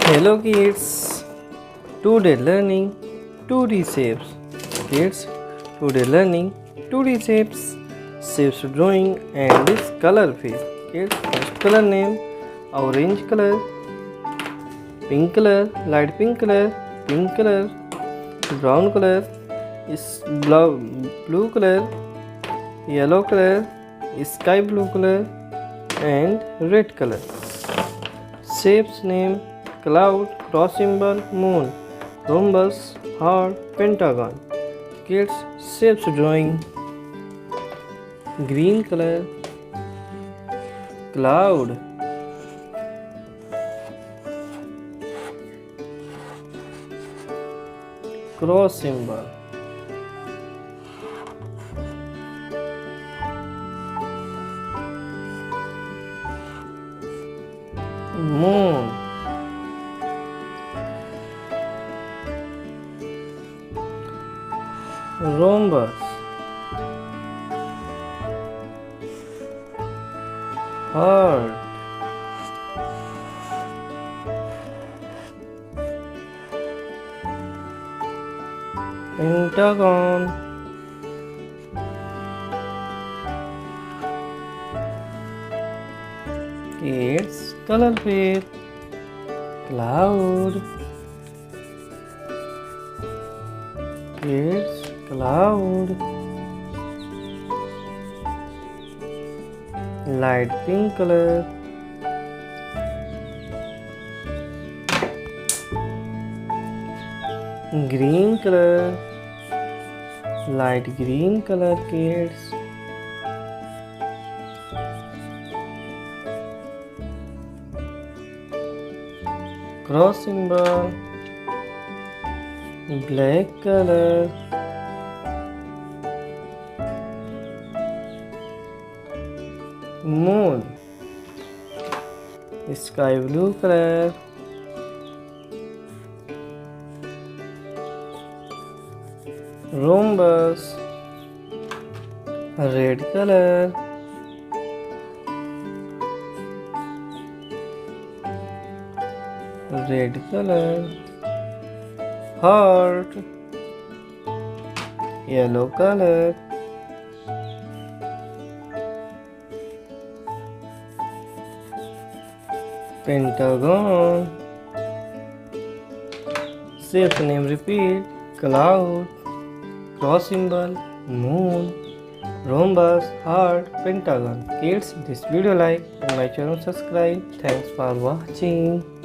Hello kids, today learning 2D shapes. Kids, today learning 2D shapes drawing and this color field. Kids, first color name orange color, pink color, light pink color, brown color, is blue color, yellow color, sky blue color and red color. Shapes name cloud, cross symbol, moon, rhombus, heart, pentagon. Kids, shapes drawing green color, cloud, cross symbol, moon, rhombus, heart, pentagon, kids, color pair, cloud, kids, cloud, light pink color, green color, light green color, kids, cross symbol, black color, moon, sky blue color, rhombus, red color, heart, yellow color, pentagon. Shape name repeat cloud, cross symbol, moon, rhombus, heart, pentagon. Kids, this video like and my channel subscribe. Thanks for watching.